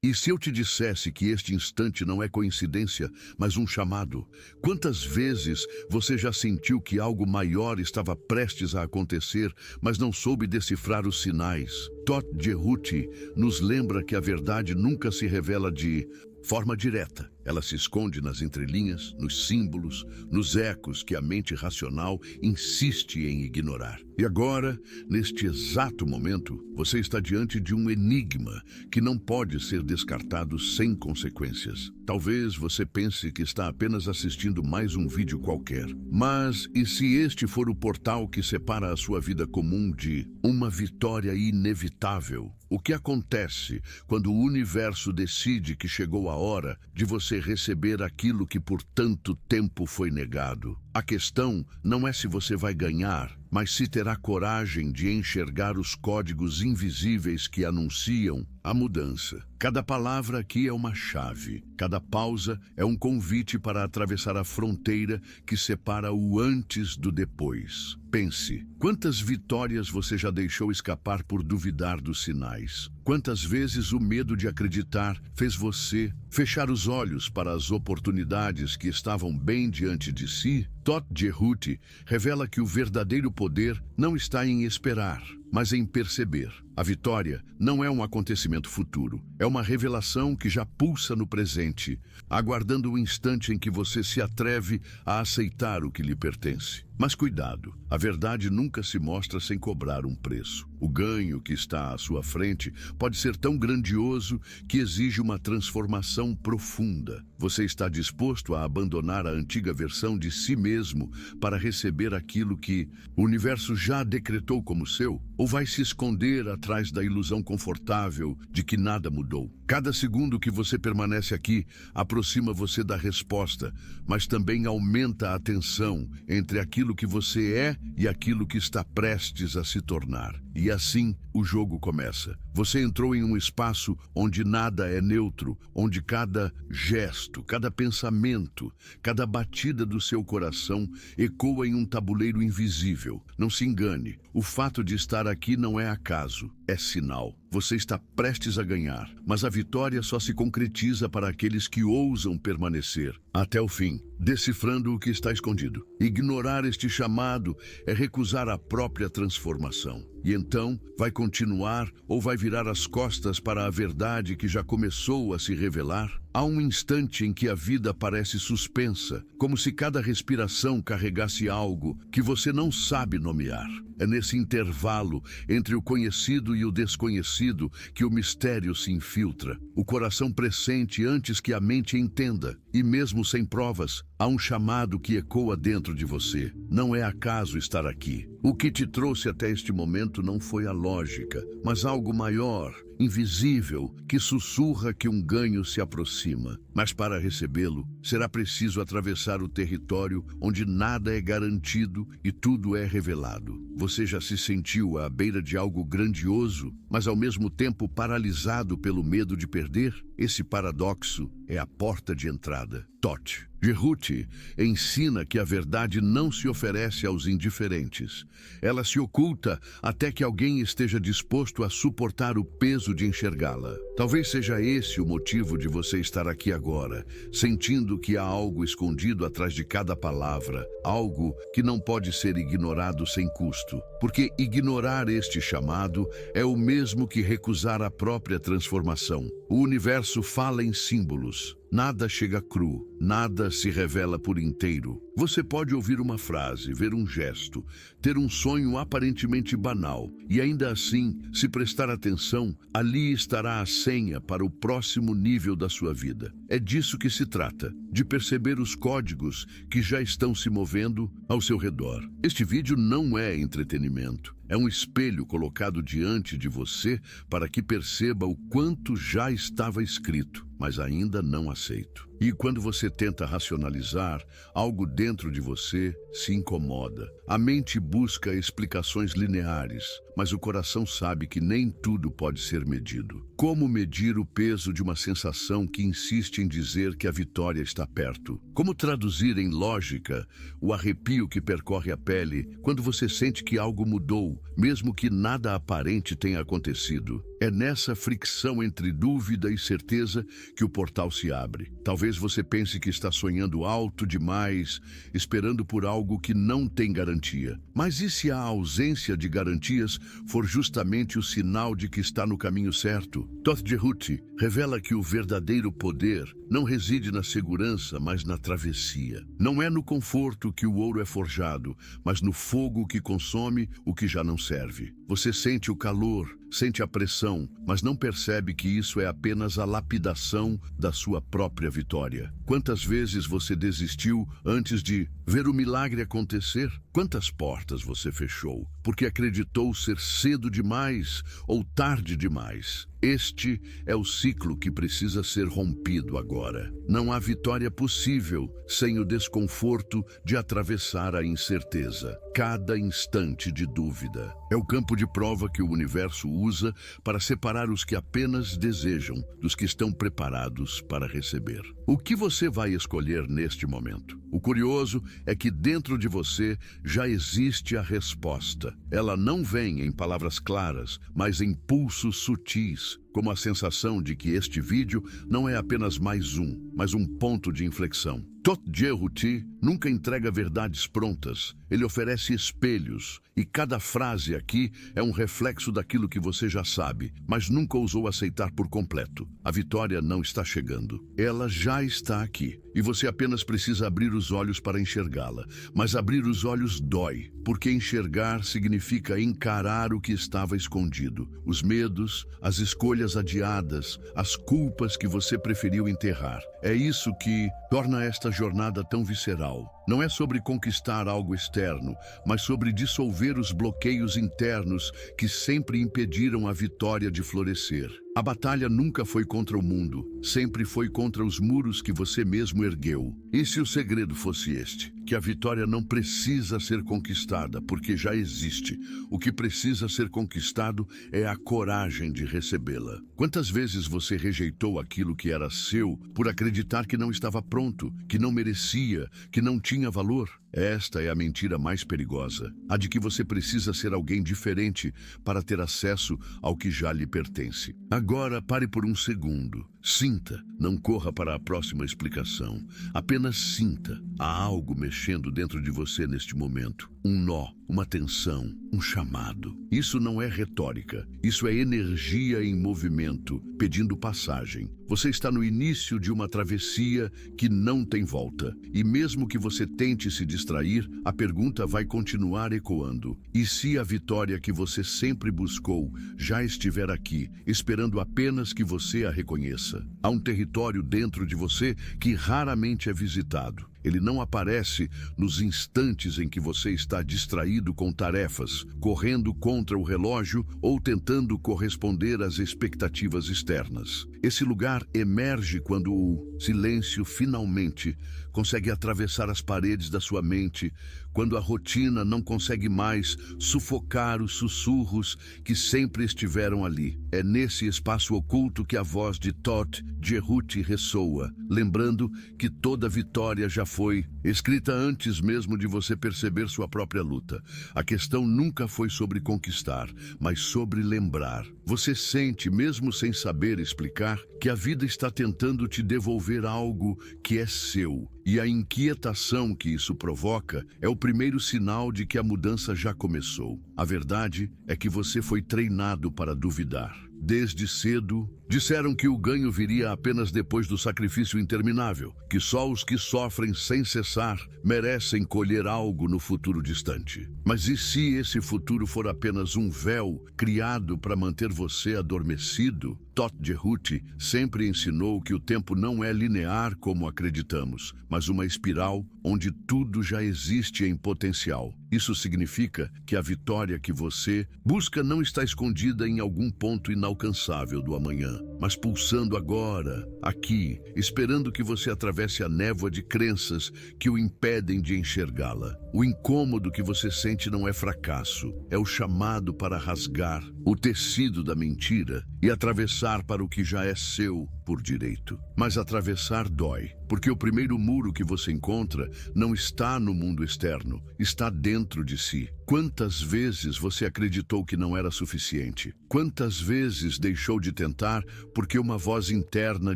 E se eu te dissesse que este instante não é coincidência, mas um chamado? Quantas vezes você já sentiu que algo maior estava prestes a acontecer, mas não soube decifrar os sinais? Todd Jerhuti nos lembra que a verdade nunca se revela de forma direta. Ela se esconde nas entrelinhas, nos símbolos, nos ecos que a mente racional insiste em ignorar. E agora, neste exato momento, você está diante de um enigma que não pode ser descartado sem consequências. Talvez você pense que está apenas assistindo mais um vídeo qualquer. Mas e se este for o portal que separa a sua vida comum de uma vitória inevitável? O que acontece quando o universo decide que chegou a hora de você receber aquilo que por tanto tempo foi negado? A questão não é se você vai ganhar, mas se terá coragem de enxergar os códigos invisíveis que anunciam a mudança. Cada palavra aqui é uma chave. Cada pausa é um convite para atravessar a fronteira que separa o antes do depois. Pense, quantas vitórias você já deixou escapar por duvidar dos sinais? Quantas vezes o medo de acreditar fez você fechar os olhos para as oportunidades que estavam bem diante de si? Todd Jerhuti revela que o verdadeiro poder não está em esperar, mas em perceber. A vitória não é um acontecimento futuro, é uma revelação que já pulsa no presente, aguardando o instante em que você se atreve a aceitar o que lhe pertence. Mas cuidado, a verdade nunca se mostra sem cobrar um preço. O ganho que está à sua frente pode ser tão grandioso que exige uma transformação profunda. Você está disposto a abandonar a antiga versão de si mesmo para receber aquilo que o universo já decretou como seu? Ou vai se esconder atrás da ilusão confortável de que nada mudou? Cada segundo que você permanece aqui aproxima você da resposta, mas também aumenta a tensão entre aquilo que você é e aquilo que está prestes a se tornar. E assim o jogo começa. Você entrou em um espaço onde nada é neutro, onde cada gesto, cada pensamento, cada batida do seu coração ecoa em um tabuleiro invisível. Não se engane, o fato de estar aqui não é acaso, é sinal. Você está prestes a ganhar, mas a vitória só se concretiza para aqueles que ousam permanecer até o fim, decifrando o que está escondido. Ignorar este chamado é recusar a própria transformação. E então, vai continuar ou vai virar as costas para a verdade que já começou a se revelar? Há um instante em que a vida parece suspensa, como se cada respiração carregasse algo que você não sabe nomear. É nesse intervalo entre o conhecido e o desconhecido que o mistério se infiltra. O coração pressente antes que a mente entenda. E mesmo sem provas, há um chamado que ecoa dentro de você. Não é acaso estar aqui. O que te trouxe até este momento não foi a lógica, mas algo maior, invisível, que sussurra que um ganho se aproxima. Mas para recebê-lo, será preciso atravessar o território onde nada é garantido e tudo é revelado. Você já se sentiu à beira de algo grandioso, mas ao mesmo tempo paralisado pelo medo de perder? Esse paradoxo é a porta de entrada. Todd Jerhuti ensina que a verdade não se oferece aos indiferentes. Ela se oculta até que alguém esteja disposto a suportar o peso de enxergá-la. Talvez seja esse o motivo de você estar aqui agora, sentindo que há algo escondido atrás de cada palavra, algo que não pode ser ignorado sem custo. Porque ignorar este chamado é o mesmo que recusar a própria transformação. O universo fala em símbolos. Nada chega cru, nada se revela por inteiro. Você pode ouvir uma frase, ver um gesto, ter um sonho aparentemente banal, e ainda assim, se prestar atenção, ali estará a senha para o próximo nível da sua vida. É disso que se trata, de perceber os códigos que já estão se movendo ao seu redor. Este vídeo não é entretenimento. É um espelho colocado diante de você para que perceba o quanto já estava escrito, mas ainda não aceito. E quando você tenta racionalizar, algo dentro de você se incomoda. A mente busca explicações lineares, mas o coração sabe que nem tudo pode ser medido. Como medir o peso de uma sensação que insiste em dizer que a vitória está perto? Como traduzir em lógica o arrepio que percorre a pele quando você sente que algo mudou, mesmo que nada aparente tenha acontecido? É nessa fricção entre dúvida e certeza que o portal se abre. Talvez você pense que está sonhando alto demais, esperando por algo que não tem garantia. Mas e se a ausência de garantias for justamente o sinal de que está no caminho certo? Todd Jehuti revela que o verdadeiro poder não reside na segurança, mas na travessia. Não é no conforto que o ouro é forjado, mas no fogo que consome o que já não serve. Você sente o calor, sente a pressão, mas não percebe que isso é apenas a lapidação da sua própria vitória. Quantas vezes você desistiu antes de ver o milagre acontecer? Quantas portas você fechou porque acreditou ser cedo demais ou tarde demais? Este é o ciclo que precisa ser rompido agora. Não há vitória possível sem o desconforto de atravessar a incerteza. Cada instante de dúvida é o campo de prova que o universo usa para separar os que apenas desejam dos que estão preparados para receber. O que você vai escolher neste momento? O curioso é que dentro de você já existe a resposta. Ela não vem em palavras claras, mas em pulsos sutis, como a sensação de que este vídeo não é apenas mais mas um ponto de inflexão. Todd Jehuti nunca entrega verdades prontas, ele oferece espelhos, e cada frase aqui é um reflexo daquilo que você já sabe, mas nunca ousou aceitar por completo. A vitória não está chegando, ela já está aqui, e você apenas precisa abrir os olhos para enxergá-la. Mas abrir os olhos dói, porque enxergar significa encarar o que estava escondido, os medos, as escolhas adiadas, as culpas que você preferiu enterrar. É isso que torna esta jornada tão visceral. Não é sobre conquistar algo externo, mas sobre dissolver os bloqueios internos que sempre impediram a vitória de florescer. A batalha nunca foi contra o mundo, sempre foi contra os muros que você mesmo ergueu. E se o segredo fosse este? Que a vitória não precisa ser conquistada, porque já existe. O que precisa ser conquistado é a coragem de recebê-la. Quantas vezes você rejeitou aquilo que era seu por acreditar que não estava pronto, que não merecia, que não tinha valor? Esta é a mentira mais perigosa, a de que você precisa ser alguém diferente para ter acesso ao que já lhe pertence. Agora pare por um segundo. Sinta, não corra para a próxima explicação. Apenas sinta. Há algo mexendo dentro de você neste momento. Um nó, uma tensão, um chamado. Isso não é retórica. Isso é energia em movimento, pedindo passagem. Você está no início de uma travessia que não tem volta. E mesmo que você tente se distrair, a pergunta vai continuar ecoando. E se a vitória que você sempre buscou já estiver aqui, esperando apenas que você a reconheça? Há um território dentro de você que raramente é visitado. Ele não aparece nos instantes em que você está distraído com tarefas, correndo contra o relógio ou tentando corresponder às expectativas externas. Esse lugar emerge quando o silêncio finalmente consegue atravessar as paredes da sua mente, quando a rotina não consegue mais sufocar os sussurros que sempre estiveram ali. É nesse espaço oculto que a voz de Todd Jehuti ressoa, lembrando que toda vitória já foi escrita antes mesmo de você perceber sua própria luta. A questão nunca foi sobre conquistar, mas sobre lembrar. Você sente, mesmo sem saber explicar, que a vida está tentando te devolver algo que é seu. E a inquietação que isso provoca é o primeiro sinal de que a mudança já começou. A verdade é que você foi treinado para duvidar. Desde cedo, disseram que o ganho viria apenas depois do sacrifício interminável, que só os que sofrem sem cessar merecem colher algo no futuro distante. Mas e se esse futuro for apenas um véu criado para manter você adormecido? Todd Jerhuti sempre ensinou que o tempo não é linear como acreditamos, mas uma espiral onde tudo já existe em potencial. Isso significa que a vitória que você busca não está escondida em algum ponto inalcançável do amanhã, mas pulsando agora, aqui, esperando que você atravesse a névoa de crenças que o impedem de enxergá-la. O incômodo que você sente não é fracasso, é o chamado para rasgar o tecido da mentira e atravessar para o que já é seu por direito. Mas atravessar dói, porque o primeiro muro que você encontra não está no mundo externo, está dentro de si. Quantas vezes você acreditou que não era suficiente? Quantas vezes deixou de tentar porque uma voz interna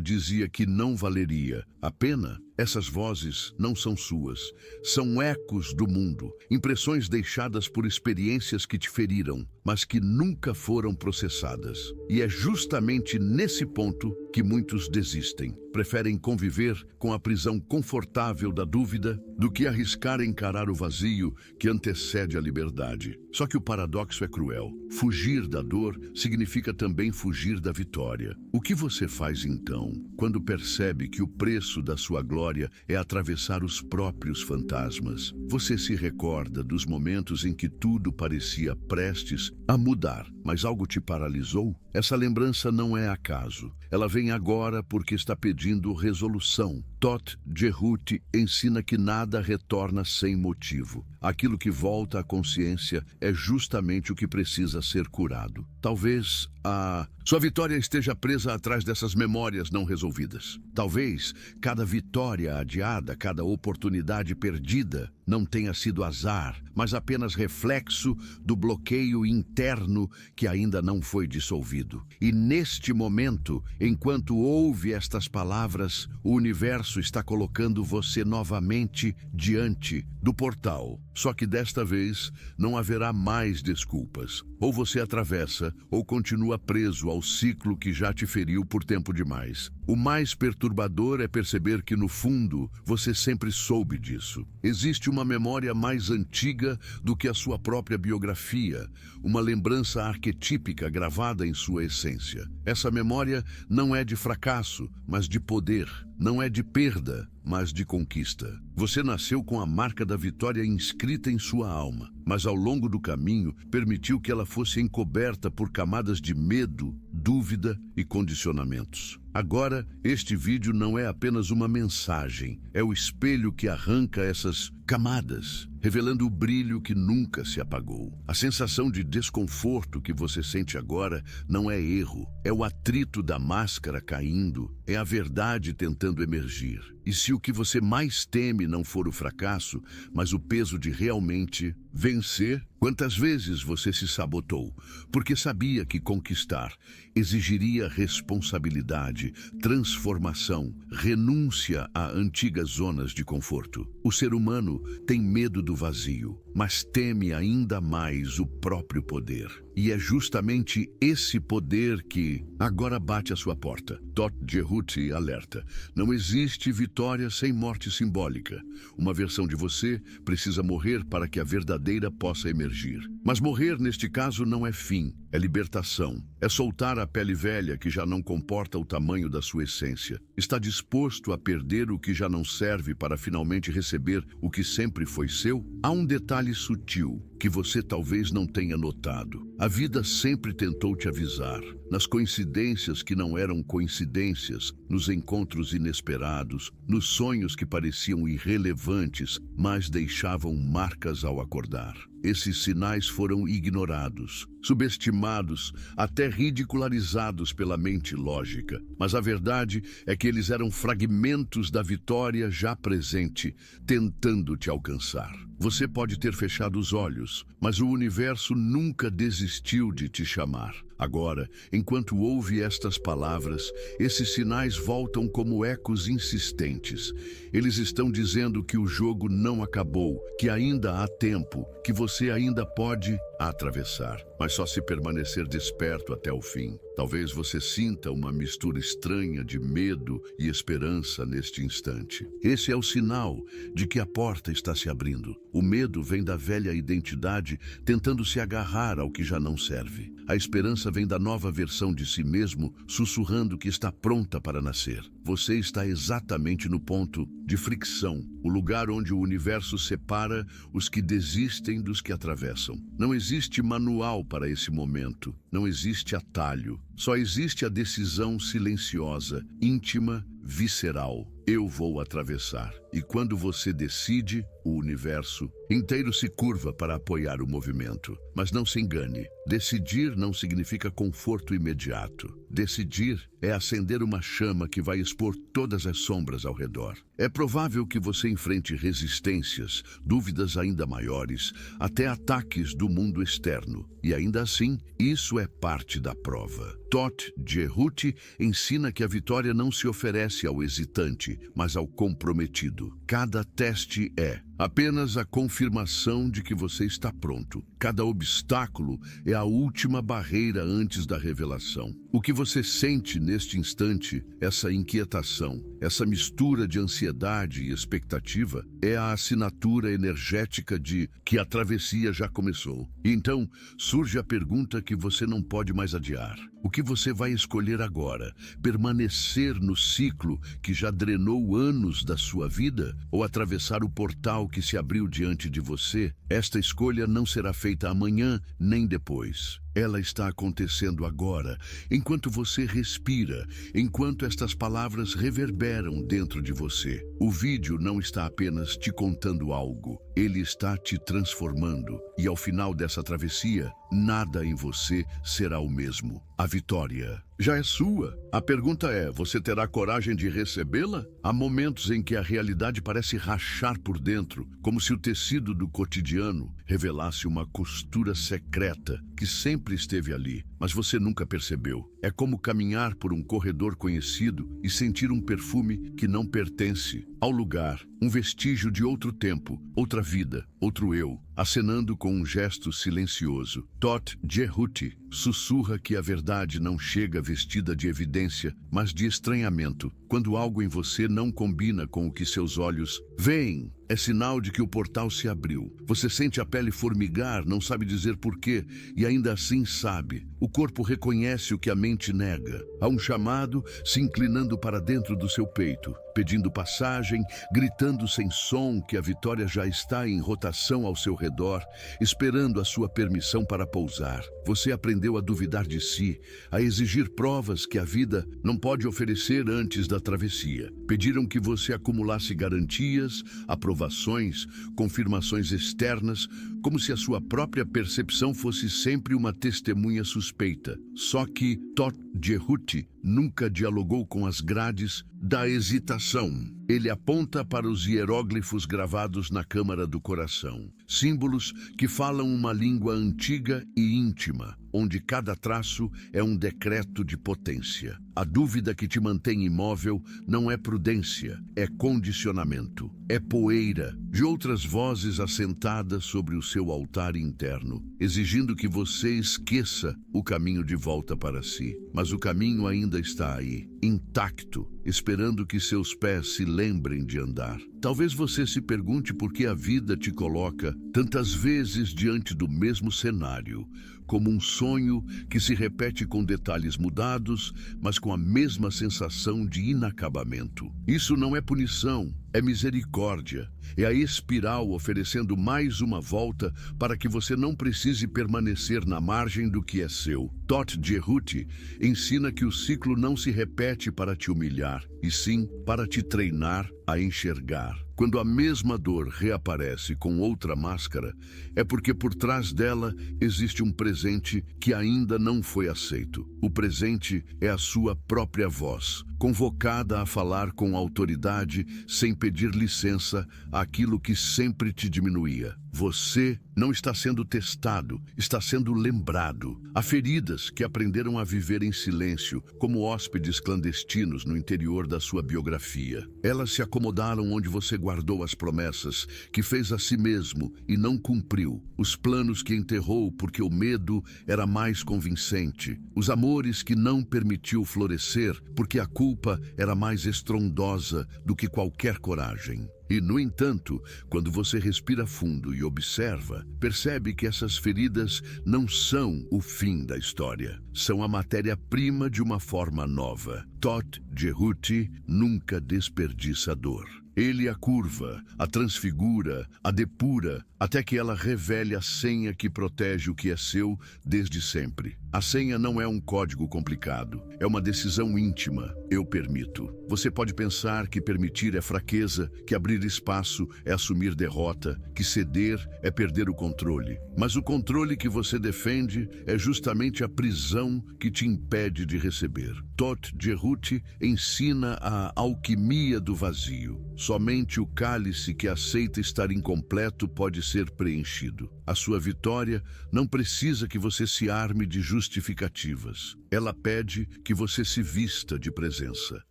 dizia que não valeria a pena? Essas vozes não são suas, são ecos do mundo, impressões deixadas por experiências que te feriram, mas que nunca foram processadas. E é justamente nesse ponto que muitos desistem. Preferem conviver com a prisão confortável da dúvida do que arriscar encarar o vazio que antecede a liberdade. Só que o paradoxo é cruel. Fugir da dor significa também fugir da vitória. O que você faz então, quando percebe que o preço da sua glória é atravessar os próprios fantasmas? Você se recorda dos momentos em que tudo parecia prestes a mudar, mas algo te paralisou? Essa lembrança não é acaso. Ela vem agora porque está pedindo resolução. Todd Jerhuti ensina que nada retorna sem motivo. Aquilo que volta à consciência é justamente o que precisa ser curado. Talvez a sua vitória esteja presa atrás dessas memórias não resolvidas. Talvez cada vitória adiada, cada oportunidade perdida, não tenha sido azar, mas apenas reflexo do bloqueio interno que ainda não foi dissolvido. E neste momento, enquanto ouve estas palavras, o universo está colocando você novamente diante do portal. Só que desta vez não haverá mais desculpas. Ou você atravessa, ou continua preso ao ciclo que já te feriu por tempo demais. O mais perturbador é perceber que, no fundo, você sempre soube disso. Existe uma memória mais antiga do que a sua própria biografia, uma lembrança arquetípica gravada em sua essência. Essa memória não é de fracasso, mas de poder. Não é de perda, mas de conquista. Você nasceu com a marca da vitória inscrita em sua alma, mas ao longo do caminho permitiu que ela fosse encoberta por camadas de medo, dúvida e condicionamentos. Agora, este vídeo não é apenas uma mensagem, é o espelho que arranca essas camadas, revelando o brilho que nunca se apagou. A sensação de desconforto que você sente agora não é erro, é o atrito da máscara caindo, é a verdade tentando emergir. E se o que você mais teme não for o fracasso, mas o peso de realmente vencer? Quantas vezes você se sabotou, porque sabia que conquistar exigiria responsabilidade, transformação, renúncia a antigas zonas de conforto? O ser humano tem medo do vazio, mas teme ainda mais o próprio poder. E é justamente esse poder que agora bate à sua porta. Todd Jerhuti alerta: não existe vitória sem morte simbólica. Uma versão de você precisa morrer para que a verdadeira possa emergir. Mas morrer, neste caso, não é fim, é libertação. É soltar a pele velha que já não comporta o tamanho da sua essência. Está disposto a perder o que já não serve para finalmente receber o que sempre foi seu? Há um detalhe sutil que você talvez não tenha notado. A vida sempre tentou te avisar, nas coincidências que não eram coincidências, nos encontros inesperados, nos sonhos que pareciam irrelevantes, mas deixavam marcas ao acordar. Esses sinais foram ignorados, subestimados, até ridicularizados pela mente lógica. Mas a verdade é que eles eram fragmentos da vitória já presente, tentando te alcançar. Você pode ter fechado os olhos, mas o universo nunca desistiu de te chamar. Agora, enquanto ouve estas palavras, esses sinais voltam como ecos insistentes. Eles estão dizendo que o jogo não acabou, que ainda há tempo, que você ainda pode atravessar. mas só se permanecer desperto até o fim. Talvez você sinta uma mistura estranha de medo e esperança neste instante. Esse é o sinal de que a porta está se abrindo. O medo vem da velha identidade tentando se agarrar ao que já não serve. A esperança vem da nova versão de si mesmo, sussurrando que está pronta para nascer. Você está exatamente no ponto de fricção, o lugar onde o universo separa os que desistem dos que atravessam. Não existe manual para esse momento, não existe atalho. Só existe a decisão silenciosa, íntima, visceral. Eu vou atravessar. E quando você decide, o universo inteiro se curva para apoiar o movimento. Mas não se engane, decidir não significa conforto imediato. Decidir é acender uma chama que vai expor todas as sombras ao redor. É provável que você enfrente resistências, dúvidas ainda maiores, até ataques do mundo externo. E ainda assim, isso é parte da prova. Todt Jehuti ensina que a vitória não se oferece ao hesitante, mas ao comprometido. Cada teste é apenas a confirmação de que você está pronto. Cada obstáculo é a última barreira antes da revelação. O que você sente neste instante, essa inquietação, essa mistura de ansiedade e expectativa, é a assinatura energética de que a travessia já começou. E então surge a pergunta que você não pode mais adiar. O que você vai escolher agora? Permanecer no ciclo que já drenou anos da sua vida? Ou atravessar o portal que se abriu diante de você? Esta escolha não será feita amanhã nem depois. Ela está acontecendo agora, enquanto você respira, enquanto estas palavras reverberam dentro de você. O vídeo não está apenas te contando algo, ele está te transformando. E ao final dessa travessia, nada em você será o mesmo. A vitória já é sua. A pergunta é, você terá coragem de recebê-la? Há momentos em que a realidade parece rachar por dentro, como se o tecido do cotidiano revelasse uma costura secreta que sempre esteve ali, mas você nunca percebeu. É como caminhar por um corredor conhecido e sentir um perfume que não pertence ao lugar, um vestígio de outro tempo, outra vida, outro eu, acenando com um gesto silencioso. Todt Jehuti sussurra que a verdade não chega vestida de evidência, mas de estranhamento. Quando algo em você não combina com o que seus olhos veem, é sinal de que o portal se abriu. Você sente a pele formigar, não sabe dizer porquê, e ainda assim sabe. O corpo reconhece o que a mente nega. Há um chamado se inclinando para dentro do seu peito, pedindo passagem, gritando sem som que a vitória já está em rotação ao seu redor, esperando a sua permissão para pousar. Você aprendeu a duvidar de si, a exigir provas que a vida não pode oferecer antes da travessia. Pediram que você acumulasse garantias, aprovações, confirmações externas, como se a sua própria percepção fosse sempre uma testemunha suspeita. Só que Todt Jehuti nunca dialogou com as grades da hesitação. Ele aponta para os hieróglifos gravados na câmara do coração, símbolos que falam uma língua antiga e íntima, onde cada traço é um decreto de potência. A dúvida que te mantém imóvel não é prudência, é condicionamento, é poeira de outras vozes assentadas sobre o seu altar interno, exigindo que você esqueça o caminho de volta para si. Mas o caminho ainda está aí, intacto, esperando que seus pés se lembrem de andar. Talvez você se pergunte por que a vida te coloca tantas vezes diante do mesmo cenário, como um sonho que se repete com detalhes mudados, mas com a mesma sensação de inacabamento. Isso não é punição, é misericórdia. É a espiral oferecendo mais uma volta para que você não precise permanecer na margem do que é seu. Todt Jehuti ensina que o ciclo não se repete para te humilhar, e sim para te treinar a enxergar. Quando a mesma dor reaparece com outra máscara, é porque por trás dela existe um presente que ainda não foi aceito. O presente é a sua própria voz, convocada a falar com autoridade sem pedir licença àquilo que sempre te diminuía. Você não está sendo testado, está sendo lembrado. Há feridas que aprenderam a viver em silêncio, como hóspedes clandestinos no interior da sua biografia. Elas se acomodaram onde você guardou as promessas que fez a si mesmo e não cumpriu. Os planos que enterrou porque o medo era mais convincente. Os amores que não permitiu florescer porque a culpa era mais estrondosa do que qualquer coragem. E, no entanto, quando você respira fundo e observa, percebe que essas feridas não são o fim da história. São a matéria-prima de uma forma nova. Todd Jerhuti nunca desperdiça dor. Ele a curva, a transfigura, a depura, até que ela revele a senha que protege o que é seu desde sempre. A senha não é um código complicado, é uma decisão íntima. Eu permito. Você pode pensar que permitir é fraqueza, que abrir espaço é assumir derrota, que ceder é perder o controle. Mas o controle que você defende é justamente a prisão que te impede de receber. Todd Jerhuti ensina a alquimia do vazio. Somente o cálice que aceita estar incompleto pode ser preenchido. A sua vitória não precisa que você se arme de justificativas. Ela pede que você se vista de presença.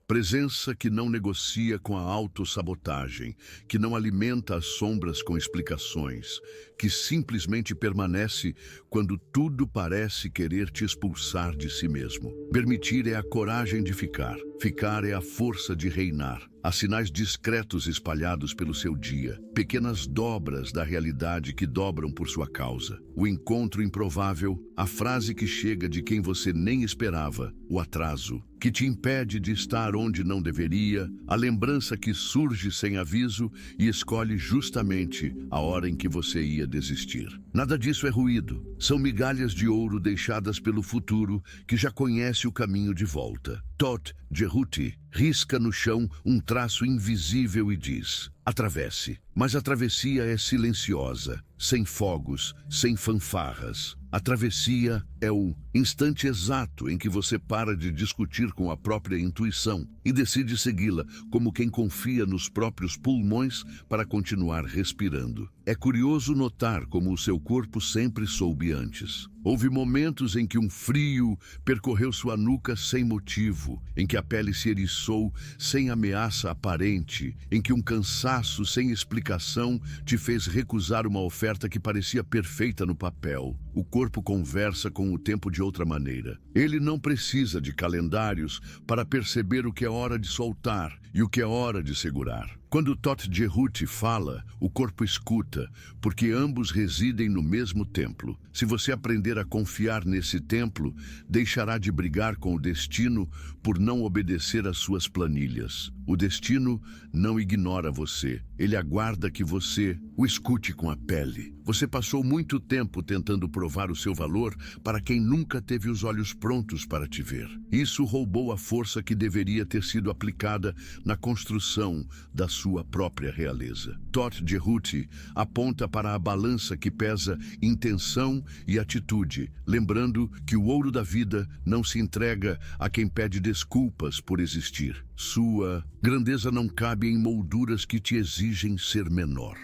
Presença que não negocia com a autossabotagem, que não alimenta as sombras com explicações, que simplesmente permanece quando tudo parece querer te expulsar de si mesmo. Permitir é a coragem de ficar. Ficar é a força de reinar. Há sinais discretos espalhados pelo seu dia, pequenas dobras da realidade que dobram por sua causa. O encontro improvável, a frase que chega de quem você nem esperava, o atraso, que te impede de estar onde não deveria, a lembrança que surge sem aviso e escolhe justamente a hora em que você ia desistir. Nada disso é ruído. São migalhas de ouro deixadas pelo futuro que já conhece o caminho de volta. Todd Jerhuti risca no chão um traço invisível e diz: atravesse. Mas a travessia é silenciosa, sem fogos, sem fanfarras. A travessia é o instante exato em que você para de discutir com a própria intuição e decide segui-la como quem confia nos próprios pulmões para continuar respirando. É curioso notar como o seu corpo sempre soube antes. Houve momentos em que um frio percorreu sua nuca sem motivo, em que a pele se eriçou sem ameaça aparente, em que um cansaço sem explicação te fez recusar uma oferta que parecia perfeita no papel. O corpo conversa com o tempo de outra maneira. Ele não precisa de calendários para perceber o que é hora de soltar e o que é hora de segurar. Quando Todd Jerhuti fala, o corpo escuta, porque ambos residem no mesmo templo. Se você aprender a confiar nesse templo, deixará de brigar com o destino por não obedecer às suas planilhas. O destino não ignora você, ele aguarda que você o escute com a pele. Você passou muito tempo tentando provar o seu valor para quem nunca teve os olhos prontos para te ver. Isso roubou a força que deveria ter sido aplicada na construção da sua própria realeza. Todd Jerhuti aponta para a balança que pesa intenção e atitude, lembrando que o ouro da vida não se entrega a quem pede desculpas por existir. Sua grandeza não cabe em molduras que te exigem ser menor.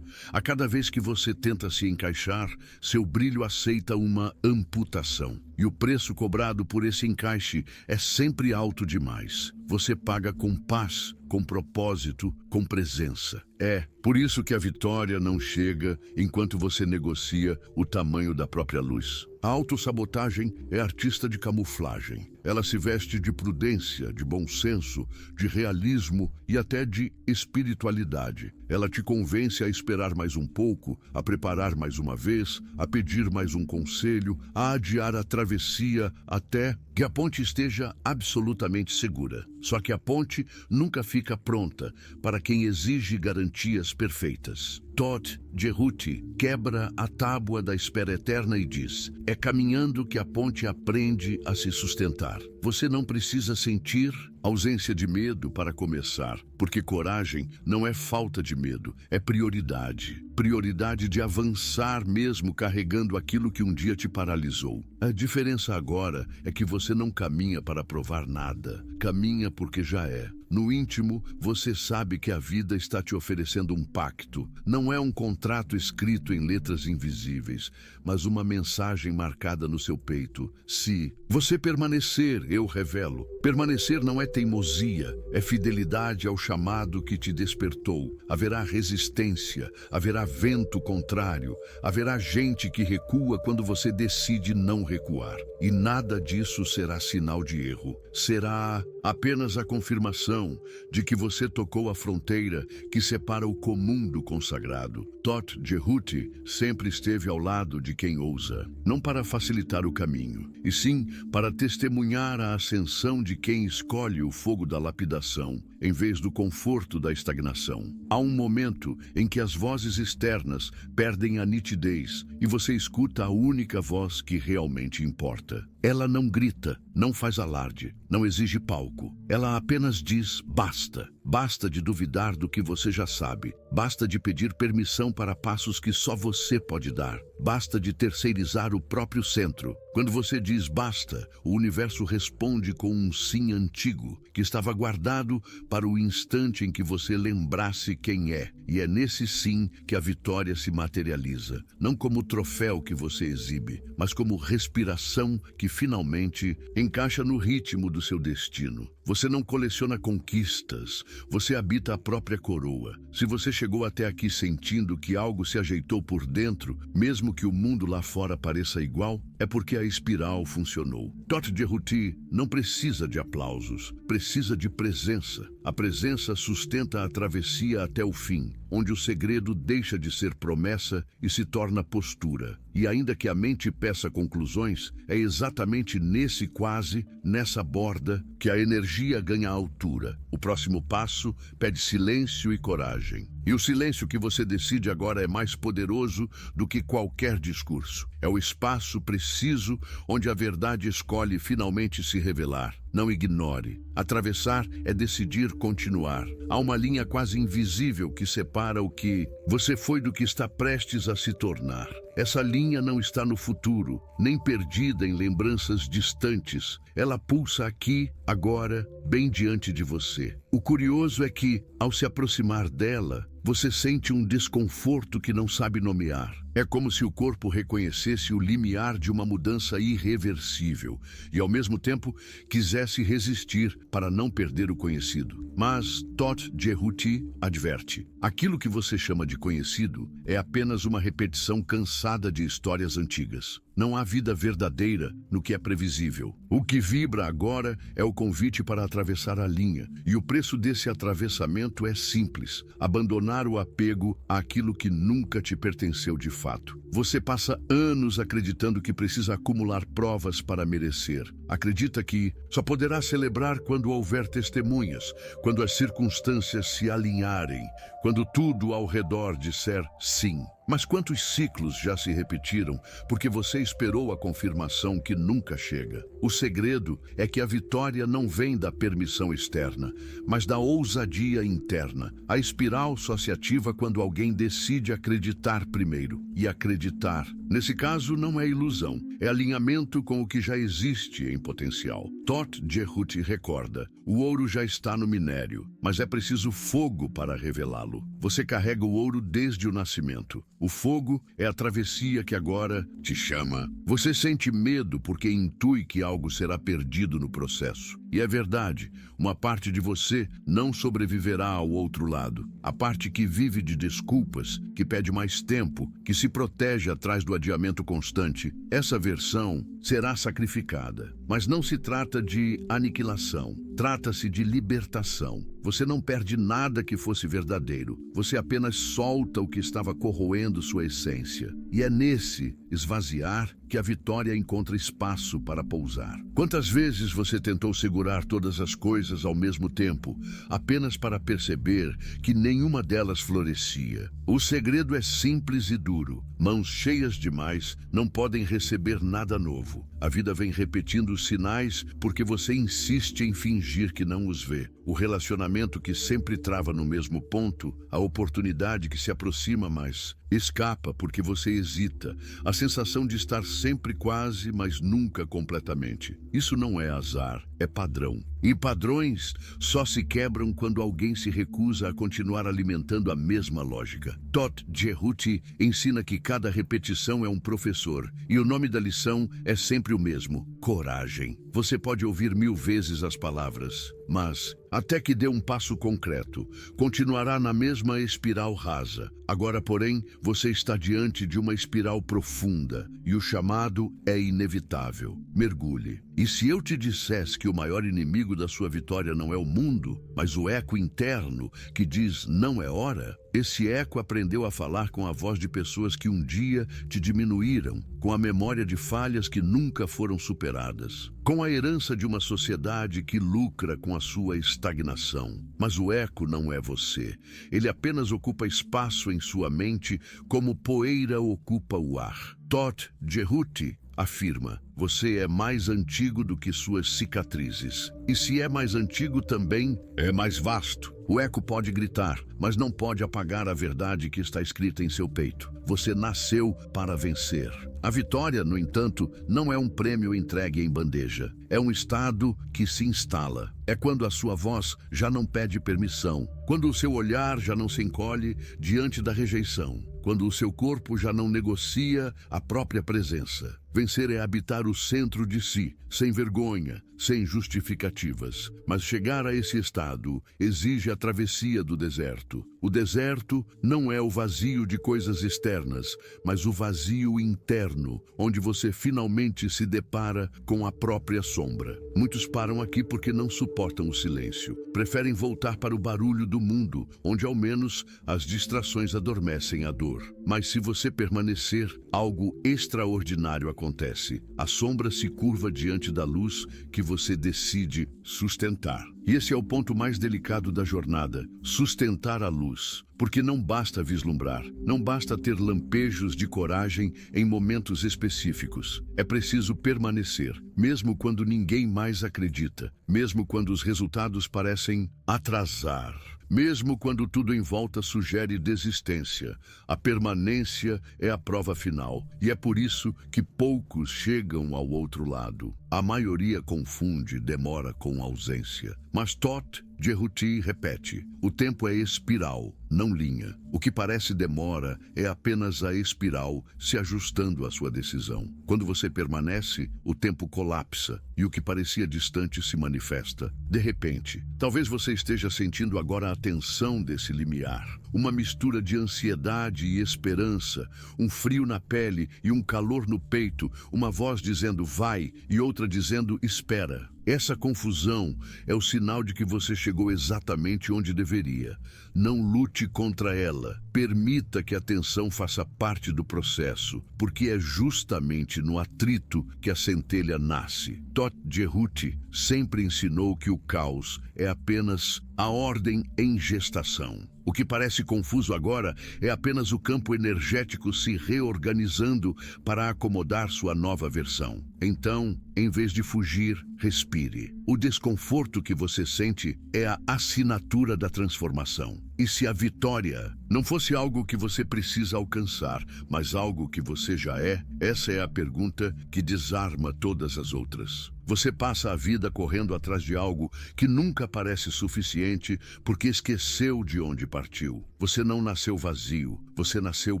A cada vez que você tenta se encaixar, seu brilho aceita uma amputação. E o preço cobrado por esse encaixe é sempre alto demais. Você paga com paz, com propósito, com presença. É por isso que a vitória não chega enquanto você negocia o tamanho da própria luz. A autossabotagem é artista de camuflagem. Ela se veste de prudência, de bom senso, de realismo e até de espiritualidade. Ela te convence a esperar mais um pouco, a preparar mais uma vez, a pedir mais um conselho, a adiar a travessia até que a ponte esteja absolutamente segura. Só que a ponte nunca fica pronta para quem exige garantias perfeitas. Todd Jerhuti quebra a tábua da espera eterna e diz: é caminhando que a ponte aprende a se sustentar. Você não precisa sentir ausência de medo para começar, porque coragem não é falta de medo, é prioridade. Prioridade de avançar mesmo carregando aquilo que um dia te paralisou. A diferença agora é que você não caminha para provar nada, caminha porque já é. no íntimo, você sabe que a vida está te oferecendo um pacto. Não é um contrato escrito em letras invisíveis, mas uma mensagem marcada no seu peito. Se você permanecer, eu revelo. Permanecer não é teimosia, é fidelidade ao chamado que te despertou. Haverá resistência, haverá vento contrário, haverá gente que recua quando você decide não recuar. E nada disso será sinal de erro. Será apenas a confirmação de que você tocou a fronteira que separa o comum do consagrado. Todt Jehuti sempre esteve ao lado de quem ousa, não para facilitar o caminho, e sim para testemunhar a ascensão de quem escolhe o fogo da lapidação, em vez do conforto da estagnação. Há um momento em que as vozes externas perdem a nitidez e você escuta a única voz que realmente importa. Ela não grita, não faz alarde, não exige palco. Ela apenas diz basta. Basta de duvidar do que você já sabe. Basta de pedir permissão para passos que só você pode dar. Basta de terceirizar o próprio centro. Quando você diz basta, o universo responde com um sim antigo, que estava guardado para o instante em que você lembrasse quem é. E é nesse sim que a vitória se materializa. Não como troféu que você exibe, mas como respiração que finalmente encaixa no ritmo do seu destino. Você não coleciona conquistas, você habita a própria coroa. Se você chegou até aqui sentindo que algo se ajeitou por dentro, mesmo que o mundo lá fora pareça igual, é porque a espiral funcionou. Todt Jehuti não precisa de aplausos, precisa de presença. A presença sustenta a travessia até o fim, onde o segredo deixa de ser promessa e se torna postura. E ainda que a mente peça conclusões, é exatamente nesse quase, nessa borda, que a energia ganha altura. O próximo passo pede silêncio e coragem. E o silêncio que você decide agora é mais poderoso do que qualquer discurso. É o espaço preciso onde a verdade escolhe finalmente se revelar. Não ignore. Atravessar é decidir continuar. Há uma linha quase invisível que separa o que você foi do que está prestes a se tornar. Essa linha não está no futuro, nem perdida em lembranças distantes. Ela pulsa aqui, agora, bem diante de você. O curioso é que, ao se aproximar dela, você sente um desconforto que não sabe nomear. É como se o corpo reconhecesse o limiar de uma mudança irreversível e, ao mesmo tempo, quisesse resistir para não perder o conhecido. Mas Todt Jehuti adverte: aquilo que você chama de conhecido é apenas uma repetição cansada de histórias antigas. Não há vida verdadeira no que é previsível. O que vibra agora é o convite para atravessar a linha, e o preço desse atravessamento é simples: abandonar o apego àquilo que nunca te pertenceu de fato. Você passa anos acreditando que precisa acumular provas para merecer. Acredita que só poderá celebrar quando houver testemunhas, quando as circunstâncias se alinharem, quando tudo ao redor disser sim. Mas quantos ciclos já se repetiram porque você esperou a confirmação que nunca chega? O segredo é que a vitória não vem da permissão externa, mas da ousadia interna. A espiral só se ativa quando alguém decide acreditar primeiro. E acreditar, nesse caso, não é ilusão, é alinhamento com o que já existe em potencial. Todt Jehuti recorda: o ouro já está no minério, mas é preciso fogo para revelá-lo. Você carrega o ouro desde o nascimento. O fogo é a travessia que agora te chama. Você sente medo porque intui que algo será perdido no processo. E é verdade, uma parte de você não sobreviverá ao outro lado. A parte que vive de desculpas, que pede mais tempo, que se protege atrás do adiamento constante, essa versão será sacrificada. Mas não se trata de aniquilação, trata-se de libertação. Você não perde nada que fosse verdadeiro, você apenas solta o que estava corroendo sua essência. E é nesse esvaziar que a vitória encontra espaço para pousar. Quantas vezes você tentou segurar todas as coisas ao mesmo tempo, apenas para perceber que nenhuma delas florescia? O segredo é simples e duro. Mãos cheias demais não podem receber nada novo. A vida vem repetindo os sinais porque você insiste em fingir que não os vê. o relacionamento que sempre trava no mesmo ponto, a oportunidade que se aproxima, mas escapa porque você hesita, a sensação de estar sempre quase, mas nunca completamente. Isso não é azar, é padrão. E padrões só se quebram quando alguém se recusa a continuar alimentando a mesma lógica. Todd Ceruti ensina que cada repetição é um professor, e o nome da lição é sempre o mesmo: coragem. Você pode ouvir 1000 vezes as palavras, mas, até que dê um passo concreto, continuará na mesma espiral rasa. Agora, porém, você está diante de uma espiral profunda, e o chamado é inevitável. Mergulhe. E se eu te dissesse que o maior inimigo da sua vitória não é o mundo, mas o eco interno que diz não é hora? Esse eco aprendeu a falar com a voz de pessoas que um dia te diminuíram, com a memória de falhas que nunca foram superadas, com a herança de uma sociedade que lucra com a sua estagnação. Mas o eco não é você. Ele apenas ocupa espaço em sua mente como poeira ocupa o ar. Todd Ceruti afirma: você é mais antigo do que suas cicatrizes. E se é mais antigo, também é mais vasto. O eco pode gritar, mas não pode apagar a verdade que está escrita em seu peito. Você nasceu para vencer. A vitória, no entanto, não é um prêmio entregue em bandeja. É um estado que se instala. É quando a sua voz já não pede permissão, quando o seu olhar já não se encolhe diante da rejeição, quando o seu corpo já não negocia a própria presença. Vencer é habitar o centro de si, sem vergonha, sem justificativas. Mas chegar a esse estado exige a travessia do deserto. O deserto não é o vazio de coisas externas, mas o vazio interno, onde você finalmente se depara com a própria sombra. Muitos param aqui porque não suportam o silêncio. Preferem voltar para o barulho do mundo, onde ao menos as distrações adormecem a dor. Mas se você permanecer, algo extraordinário acontece. A sombra se curva diante da luz que você decide sustentar. E esse é o ponto mais delicado da jornada: sustentar a luz. Porque não basta vislumbrar, não basta ter lampejos de coragem em momentos específicos. É preciso permanecer, mesmo quando ninguém mais acredita, mesmo quando os resultados parecem atrasar, mesmo quando tudo em volta sugere desistência. A permanência é a prova final, e é por isso que poucos chegam ao outro lado. A maioria confunde demora com ausência. Mas Todd Ceruti repete: o tempo é espiral, não linha. O que parece demora é apenas a espiral se ajustando à sua decisão. Quando você permanece, o tempo colapsa e o que parecia distante se manifesta. De repente, talvez você esteja sentindo agora a tensão desse limiar. Uma mistura de ansiedade e esperança, um frio na pele e um calor no peito, uma voz dizendo vai e outra dizendo espera. Essa confusão é o sinal de que você chegou exatamente onde deveria. Não lute contra ela. Permita que a tensão faça parte do processo, porque é justamente no atrito que a centelha nasce. Todd Ceruti sempre ensinou que o caos é apenas a ordem em gestação. O que parece confuso agora é apenas o campo energético se reorganizando para acomodar sua nova versão. Então, em vez de fugir, respire. O desconforto que você sente é a assinatura da transformação. E se a vitória não fosse algo que você precisa alcançar, mas algo que você já é, essa é a pergunta que desarma todas as outras. Você passa a vida correndo atrás de algo que nunca parece suficiente porque esqueceu de onde partiu. Você não nasceu vazio, você nasceu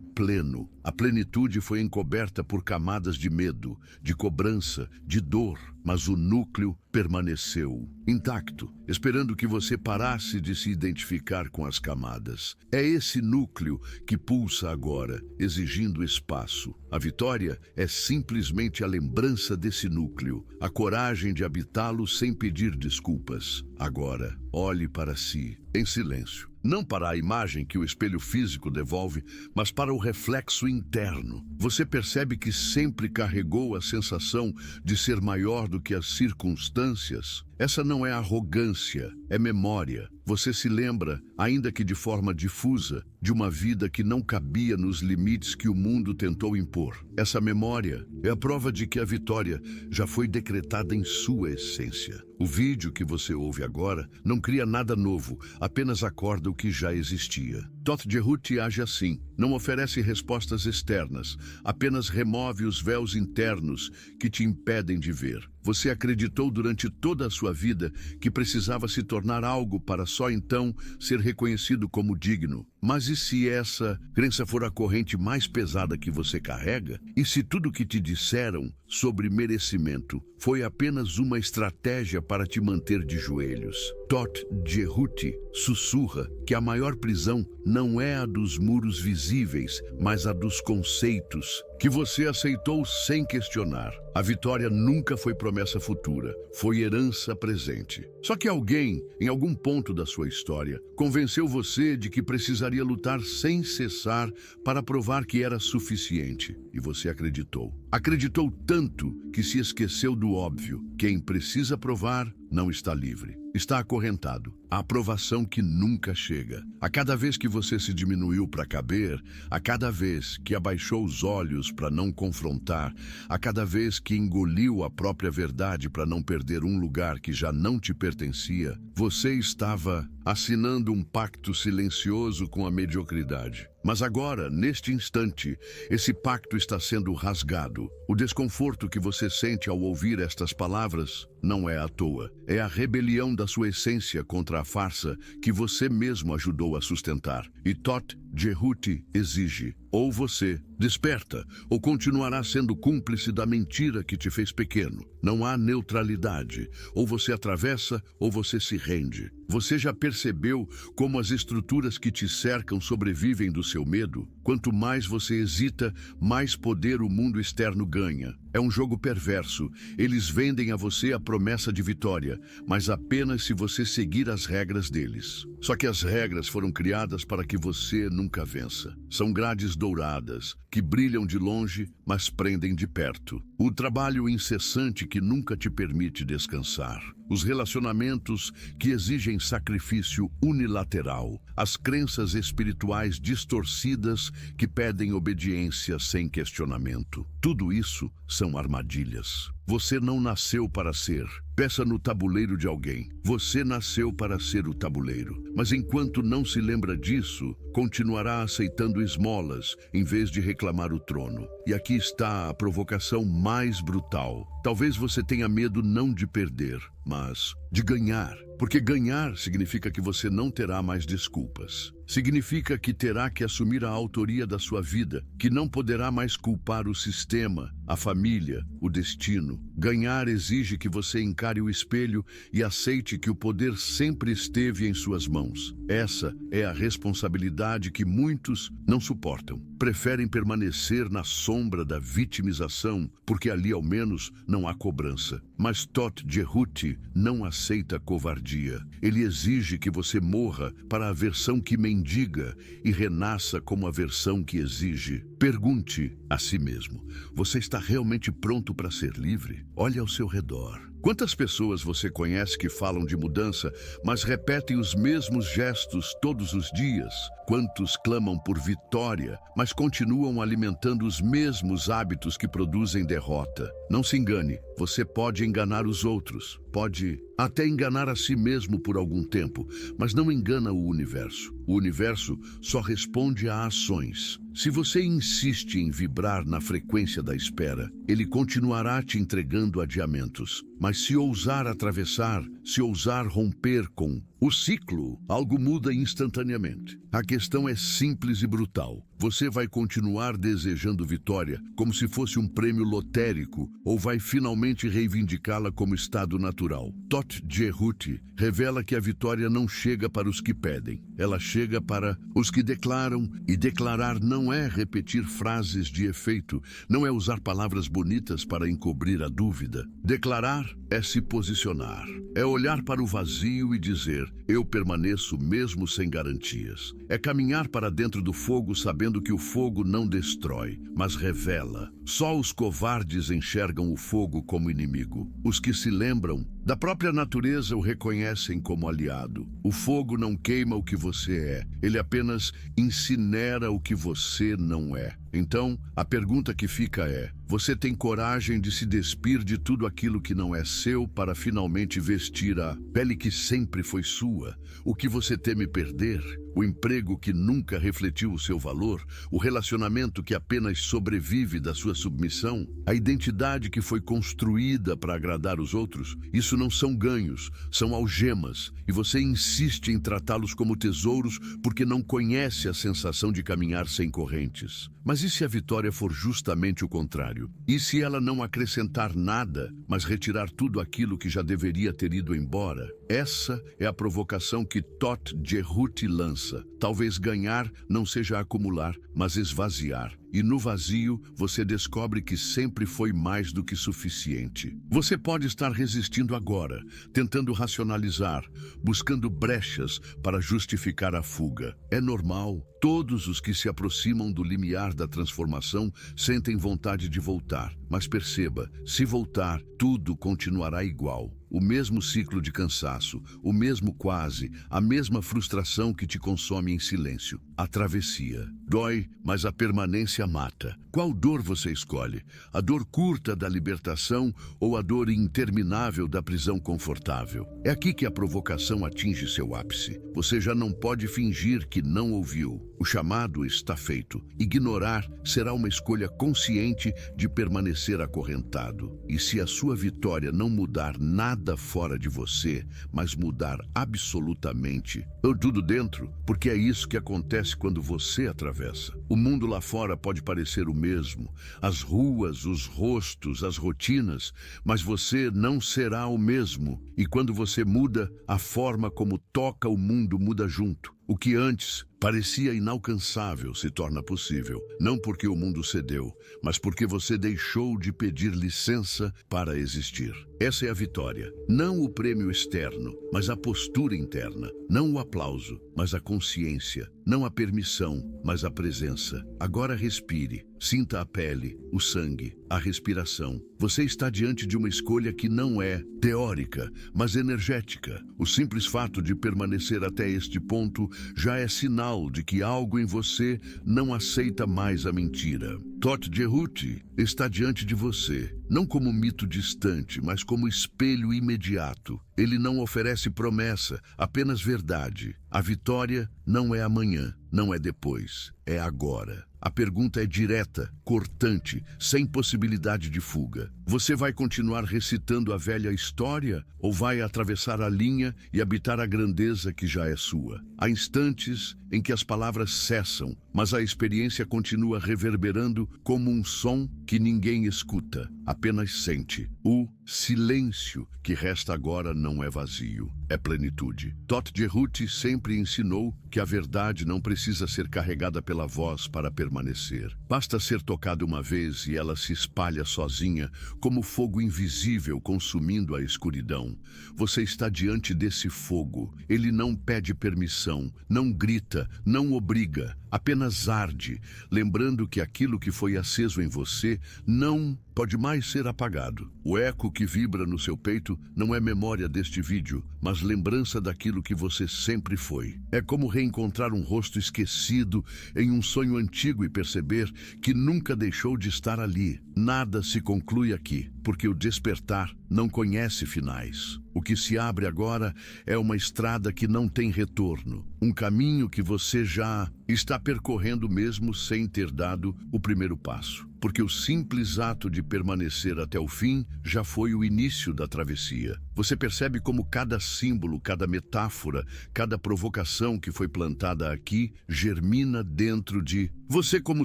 pleno. A plenitude foi encoberta por camadas de medo, de cobrança, de dor, mas o núcleo permaneceu intacto, esperando que você parasse de se identificar com as camadas. É esse núcleo que pulsa agora, exigindo espaço. A vitória é simplesmente a lembrança desse núcleo, a coragem de habitá-lo sem pedir desculpas. Agora, olhe para si, em silêncio. Não para a imagem que o espelho físico devolve, mas para o reflexo interno. Você percebe que sempre carregou a sensação de ser maior do que as circunstâncias. Essa não é arrogância, é memória. Você se lembra, ainda que de forma difusa, de uma vida que não cabia nos limites que o mundo tentou impor. Essa memória é a prova de que a vitória já foi decretada em sua essência. O vídeo que você ouve agora não cria nada novo, apenas acorda o que já existia. Todd Jerhuti age assim, não oferece respostas externas, apenas remove os véus internos que te impedem de ver. Você acreditou durante toda a sua vida que precisava se tornar algo para só então ser reconhecido como digno. Mas e se essa crença for a corrente mais pesada que você carrega? E se tudo que te disseram sobre merecimento foi apenas uma estratégia para te manter de joelhos? Todd Jerhuti sussurra que a maior prisão não é a dos muros visíveis, mas a dos conceitos que você aceitou sem questionar. A vitória nunca foi promessa futura, foi herança presente. Só que alguém, em algum ponto da sua história, convenceu você de que precisaria lutar sem cessar para provar que era suficiente. E você acreditou. Acreditou tanto que se esqueceu do óbvio. Quem precisa provar não está livre. Está acorrentado. A aprovação que nunca chega. A cada vez que você se diminuiu para caber, a cada vez que abaixou os olhos para não confrontar, a cada vez que engoliu a própria verdade para não perder um lugar que já não te pertencia, você estava assinando um pacto silencioso com a mediocridade. Mas agora, neste instante, esse pacto está sendo rasgado. O desconforto que você sente ao ouvir estas palavras não é à toa. É a rebelião da sua essência contra a farsa que você mesmo ajudou a sustentar. E Todd Jerhuti exige: ou você desperta, ou continuará sendo cúmplice da mentira que te fez pequeno. Não há neutralidade. Ou você atravessa, ou você se rende. Você já percebeu como as estruturas que te cercam sobrevivem do seu medo? Quanto mais você hesita, mais poder o mundo externo ganha. É um jogo perverso. Eles vendem a você a promessa de vitória, mas apenas se você seguir as regras deles. Só que as regras foram criadas para que você nunca vença. São grades douradas, que brilham de longe, mas prendem de perto. O trabalho incessante que nunca te permite descansar. Os relacionamentos que exigem sacrifício unilateral. As crenças espirituais distorcidas que pedem obediência sem questionamento. Tudo isso são armadilhas. Você não nasceu para ser peça no tabuleiro de alguém. Você nasceu para ser o tabuleiro. Mas enquanto não se lembra disso, continuará aceitando esmolas em vez de reclamar o trono. E aqui está a provocação mais brutal. Talvez você tenha medo não de perder, mas de ganhar. Porque ganhar significa que você não terá mais desculpas. Significa que terá que assumir a autoria da sua vida, que não poderá mais culpar o sistema, a família, o destino. Ganhar exige que você encare o espelho e aceite que o poder sempre esteve em suas mãos. Essa é a responsabilidade que muitos não suportam. Preferem permanecer na sombra da vitimização, porque ali ao menos não há cobrança. Mas Todd Jerhuti não aceita covardia. Ele exige que você morra para a versão que mendiga e renasça como a versão que exige. Pergunte a si mesmo: você está realmente pronto para ser livre? Olhe ao seu redor. Quantas pessoas você conhece que falam de mudança, mas repetem os mesmos gestos todos os dias? Quantos clamam por vitória, mas continuam alimentando os mesmos hábitos que produzem derrota? Não se engane, você pode enganar os outros, pode até enganar a si mesmo por algum tempo, mas não engana o universo. O universo só responde a ações. Se você insiste em vibrar na frequência da espera, ele continuará te entregando adiamentos. Mas se ousar atravessar, se ousar romper com o ciclo, algo muda instantaneamente. A questão é simples e brutal. Você vai continuar desejando vitória como se fosse um prêmio lotérico ou vai finalmente reivindicá-la como estado natural? Todd Jerhuti revela que a vitória não chega para os que pedem. Ela chega para os que declaram, e declarar não é repetir frases de efeito, não é usar palavras bonitas para encobrir a dúvida. Declarar é se posicionar. É olhar para o vazio e dizer, eu permaneço mesmo sem garantias. É caminhar para dentro do fogo sabendo que o fogo não destrói, mas revela. Só os covardes enxergam o fogo como inimigo. Os que se lembram da própria natureza o reconhecem como aliado. O fogo não queima o que você é, ele apenas incinera o que você não é. Então, a pergunta que fica é, você tem coragem de se despir de tudo aquilo que não é seu para finalmente vestir a pele que sempre foi sua? O que você teme perder? O emprego que nunca refletiu o seu valor? O relacionamento que apenas sobrevive da sua submissão? A identidade que foi construída para agradar os outros? Isso não são ganhos, são algemas, e você insiste em tratá-los como tesouros porque não conhece a sensação de caminhar sem correntes. Mas e se a vitória for justamente o contrário? E se ela não acrescentar nada, mas retirar tudo aquilo que já deveria ter ido embora? Essa é a provocação que Todt Jerut lança. Talvez ganhar não seja acumular, mas esvaziar. E no vazio, você descobre que sempre foi mais do que suficiente. Você pode estar resistindo agora, tentando racionalizar, buscando brechas para justificar a fuga. É normal. Todos os que se aproximam do limiar da transformação sentem vontade de voltar. Mas perceba, se voltar, tudo continuará igual. O mesmo ciclo de cansaço, o mesmo quase, a mesma frustração que te consome em silêncio. A travessia. Dói, mas a permanência mata. Qual dor você escolhe? A dor curta da libertação ou a dor interminável da prisão confortável? É aqui que a provocação atinge seu ápice. Você já não pode fingir que não ouviu. O chamado está feito. Ignorar será uma escolha consciente de permanecer acorrentado. E se a sua vitória não mudar nada fora de você, mas mudar absolutamente, tudo dentro, porque é isso que acontece quando você atravessa. O mundo lá fora pode parecer o mesmo, as ruas, os rostos, as rotinas, mas você não será o mesmo. E quando você muda, a forma como toca o mundo muda junto. O que antes parecia inalcançável se torna possível, não porque o mundo cedeu, mas porque você deixou de pedir licença para existir. Essa é a vitória. Não o prêmio externo, mas a postura interna. Não o aplauso, mas a consciência. Não a permissão, mas a presença. Agora respire. Sinta a pele, o sangue, a respiração. Você está diante de uma escolha que não é teórica, mas energética. O simples fato de permanecer até este ponto já é sinal de que algo em você não aceita mais a mentira. Todt Jerut está diante de você, não como mito distante, mas como espelho imediato. Ele não oferece promessa, apenas verdade. A vitória não é amanhã, não é depois, é agora. A pergunta é direta, cortante, sem possibilidade de fuga. Você vai continuar recitando a velha história ou vai atravessar a linha e habitar a grandeza que já é sua? Há instantes em que as palavras cessam, mas a experiência continua reverberando como um som que ninguém escuta, apenas sente. O silêncio que resta agora não é vazio, é plenitude. Todt Jerut sempre ensinou que a verdade não precisa ser carregada pela voz para permanecer. Basta ser tocada uma vez e ela se espalha sozinha, como fogo invisível consumindo a escuridão. Você está diante desse fogo. Ele não pede permissão, não grita, não obriga, apenas arde, lembrando que aquilo que foi aceso em você não pode mais ser apagado. O eco que vibra no seu peito não é memória deste vídeo, mas lembrança daquilo que você sempre foi. É como reencontrar um rosto esquecido em um sonho antigo e perceber que nunca deixou de estar ali. Nada se conclui aqui, porque o despertar não conhece finais. O que se abre agora é uma estrada que não tem retorno, um caminho que você já está percorrendo mesmo sem ter dado o primeiro passo. Porque o simples ato de permanecer até o fim já foi o início da travessia. Você percebe como cada símbolo, cada metáfora, cada provocação que foi plantada aqui germina dentro de você, como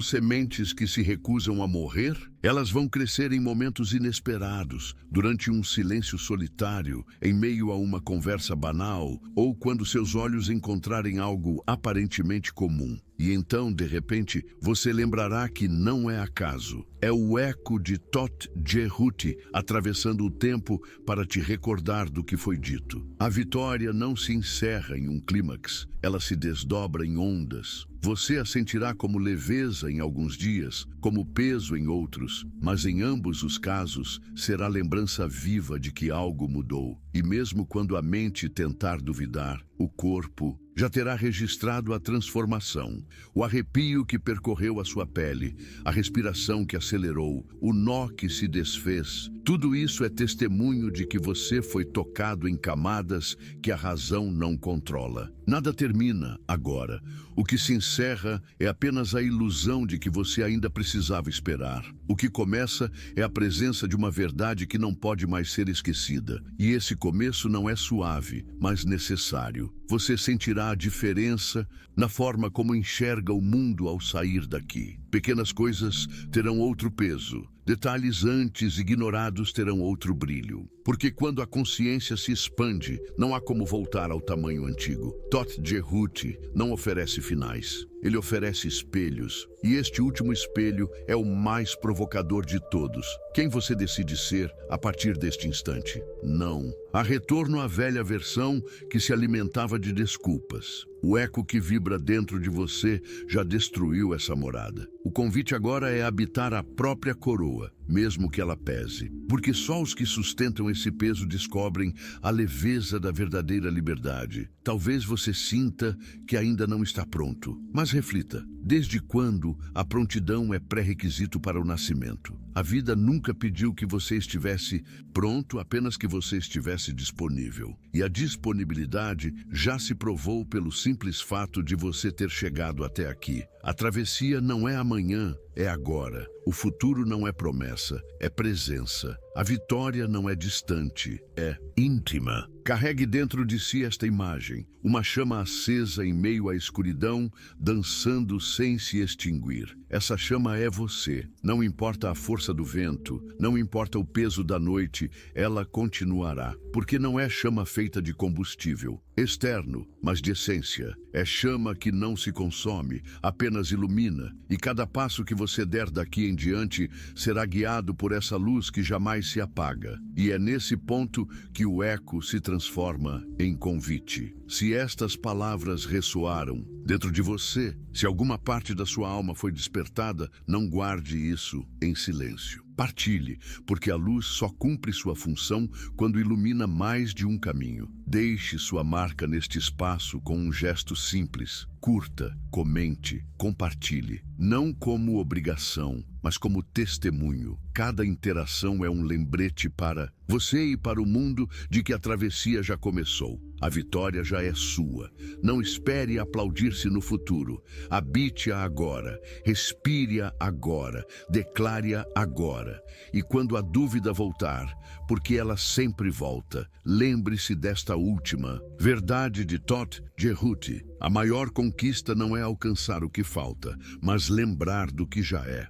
sementes que se recusam a morrer. Elas vão crescer em momentos inesperados, durante um silêncio solitário, em meio a uma conversa banal, ou quando seus olhos encontrarem algo aparentemente comum. E então, de repente, você lembrará que não é acaso. É o eco de Tot Jehuti atravessando o tempo para te recordar do que foi dito. A vitória não se encerra em um clímax, ela se desdobra em ondas. Você a sentirá como leveza em alguns dias, como peso em outros, mas em ambos os casos será lembrança viva de que algo mudou. E mesmo quando a mente tentar duvidar, o corpo já terá registrado a transformação, o arrepio que percorreu a sua pele, a respiração que acelerou, o nó que se desfez. Tudo isso é testemunho de que você foi tocado em camadas que a razão não controla. Nada termina agora. O que se encerra é apenas a ilusão de que você ainda precisava esperar. O que começa é a presença de uma verdade que não pode mais ser esquecida. E esse começo não é suave, mas necessário. Você sentirá a diferença na forma como enxerga o mundo ao sair daqui. Pequenas coisas terão outro peso. Detalhes antes ignorados terão outro brilho. Porque quando a consciência se expande, não há como voltar ao tamanho antigo. Tot Jehuti não oferece finais. Ele oferece espelhos. E este último espelho é o mais provocador de todos. Quem você decide ser a partir deste instante? Não. Há retorno à velha versão que se alimentava de desculpas. O eco que vibra dentro de você já destruiu essa morada. O convite agora é habitar a própria coroa, mesmo que ela pese. Porque só os que sustentam esse peso descobrem a leveza da verdadeira liberdade. Talvez você sinta que ainda não está pronto, mas reflita. Desde quando a prontidão é pré-requisito para o nascimento? A vida nunca pediu que você estivesse pronto, apenas que você estivesse disponível. E a disponibilidade já se provou pelo simples fato de você ter chegado até aqui. A travessia não é amanhã, é agora. O futuro não é promessa, é presença. A vitória não é distante, é íntima. Carregue dentro de si esta imagem, uma chama acesa em meio à escuridão, dançando sem se extinguir. Essa chama é você. Não importa a força do vento, não importa o peso da noite, ela continuará. Porque não é chama feita de combustível externo, mas de essência. É chama que não se consome, apenas ilumina. E cada passo que você der daqui em diante será guiado por essa luz que jamais se apaga. E é nesse ponto que o eco se transforma em convite. Se estas palavras ressoaram dentro de você, se alguma parte da sua alma foi despertada, não guarde isso em silêncio. Partilhe, porque a luz só cumpre sua função quando ilumina mais de um caminho. Deixe sua marca neste espaço com um gesto simples. Curta, comente, compartilhe. Não como obrigação, mas como testemunho. Cada interação é um lembrete para você e para o mundo de que a travessia já começou. A vitória já é sua. Não espere aplaudir-se no futuro. Habite-a agora. Respire-a agora. Declare-a agora. E quando a dúvida voltar, porque ela sempre volta, lembre-se desta última verdade de Tot Jehuti. A maior conquista não é alcançar o que falta, mas lembrar do que já é.